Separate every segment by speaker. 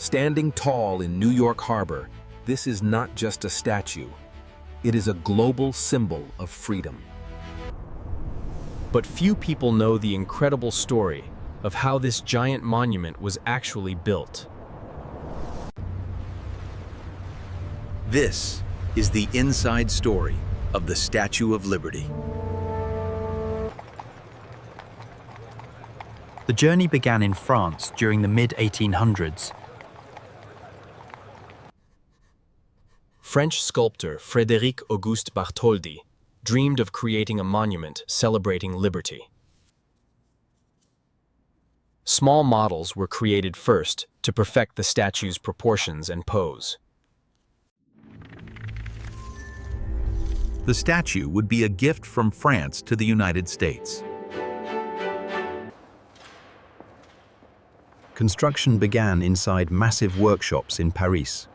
Speaker 1: Standing tall in New York Harbor, this is not just a statue. It is a global symbol of freedom.
Speaker 2: But few people know the incredible story of how this giant monument was actually built.
Speaker 3: This is the inside story of the Statue of Liberty.
Speaker 4: The journey began in France during the mid-1800s.
Speaker 2: French sculptor Frédéric Auguste Bartholdi dreamed of creating a monument celebrating liberty. Small models were created first to perfect the statue's proportions and pose.
Speaker 3: The statue would be a gift from France to the United States.
Speaker 4: Construction began inside massive workshops in Paris.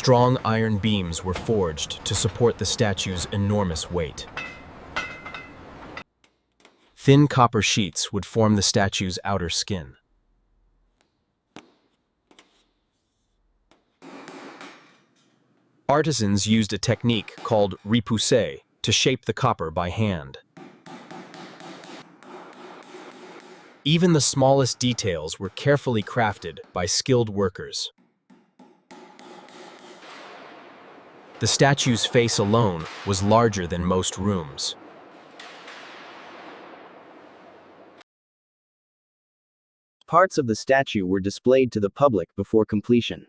Speaker 2: Strong iron beams were forged to support the statue's enormous weight. Thin copper sheets would form the statue's outer skin. Artisans used a technique called repoussé to shape the copper by hand. Even the smallest details were carefully crafted by skilled workers. The statue's face alone was larger than most rooms.
Speaker 5: Parts of the statue were displayed to the public before completion.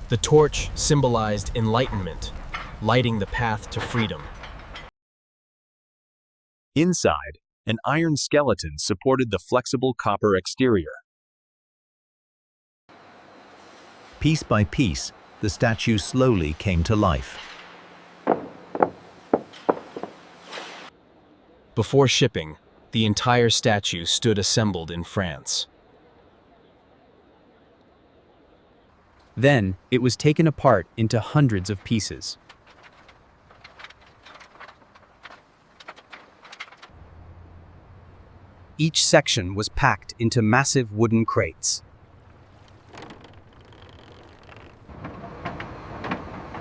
Speaker 2: The torch symbolized enlightenment, lighting the path to freedom.
Speaker 3: Inside, an iron skeleton supported the flexible copper exterior.
Speaker 4: Piece by piece, the statue slowly came to life.
Speaker 2: Before shipping, the entire statue stood assembled in France.
Speaker 6: Then, it was taken apart into hundreds of pieces. Each section was packed into massive wooden crates.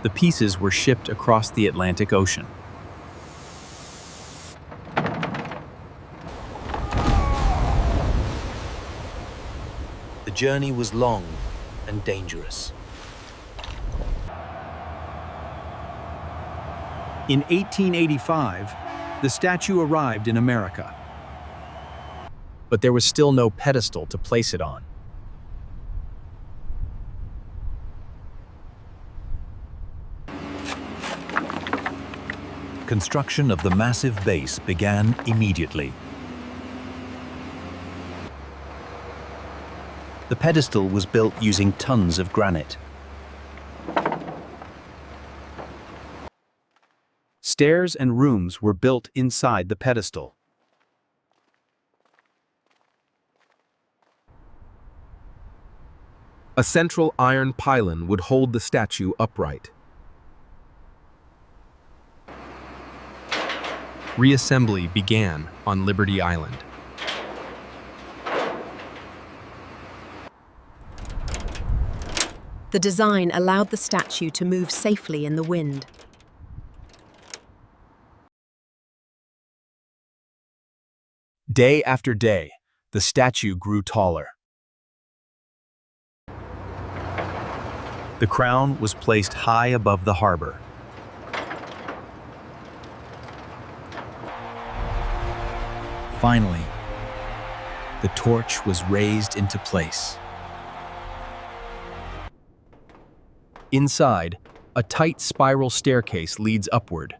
Speaker 6: The pieces were shipped across the Atlantic Ocean.
Speaker 4: The journey was long and dangerous.
Speaker 6: In 1885, the statue arrived in America.
Speaker 2: But there was still no pedestal to place it on.
Speaker 3: Construction of the massive base began immediately.
Speaker 4: The pedestal was built using tons of granite.
Speaker 6: Stairs and rooms were built inside the pedestal.
Speaker 1: A central iron pylon would hold the statue upright. Reassembly began on Liberty Island.
Speaker 7: The design allowed the statue to move safely in the wind.
Speaker 2: Day after day, the statue grew taller.
Speaker 4: The crown was placed high above the harbor.
Speaker 3: Finally, the torch was raised into place.
Speaker 2: Inside, a tight spiral staircase leads upward.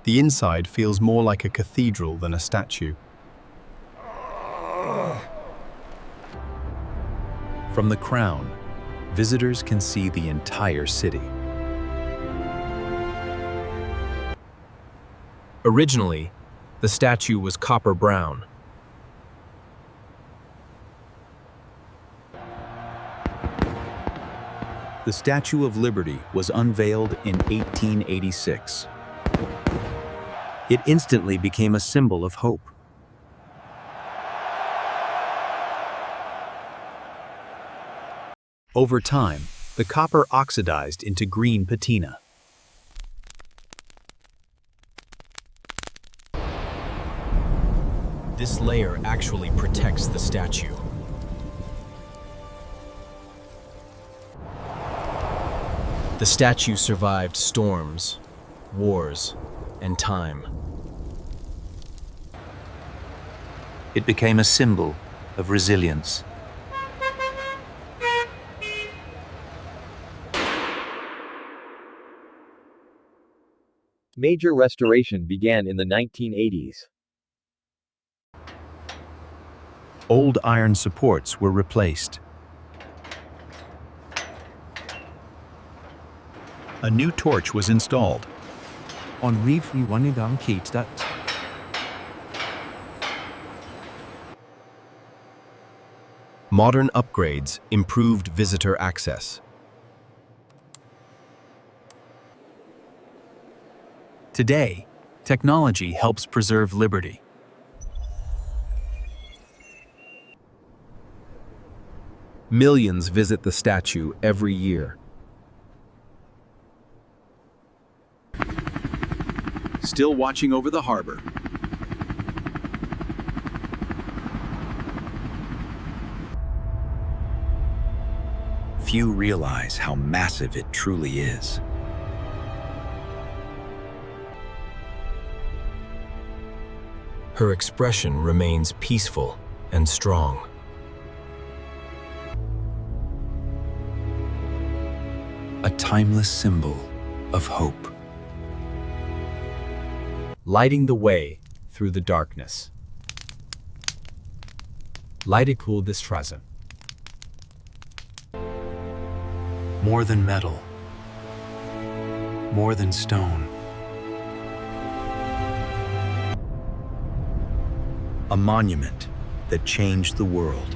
Speaker 6: The inside feels more like a cathedral than a statue.
Speaker 4: From the crown, visitors can see the entire city.
Speaker 2: Originally, the statue was copper brown,
Speaker 3: The Statue of Liberty was unveiled in 1886.
Speaker 4: It instantly became a symbol of hope. Over time, the copper oxidized into green patina.
Speaker 2: This layer actually protects the statue. The statue survived storms, wars, and time.
Speaker 3: It became a symbol of resilience.
Speaker 5: Major restoration began in the 1980s.
Speaker 4: Old iron supports were replaced.
Speaker 3: A new torch was installed.
Speaker 6: On rivet rivet.
Speaker 2: Modern upgrades improved visitor access.
Speaker 4: Today, technology helps preserve liberty.
Speaker 1: Millions visit the statue every year.
Speaker 6: Still watching over the harbor.
Speaker 3: Few realize how massive it truly is.
Speaker 2: Her expression remains peaceful and strong.
Speaker 3: A timeless symbol of hope.
Speaker 4: Lighting the way through the darkness. Lightekul des Straßen.
Speaker 3: More than metal. More than stone.
Speaker 4: A monument that changed the world.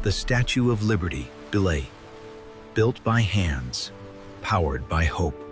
Speaker 3: The Statue of Liberty, Belay, built by hands, powered by hope.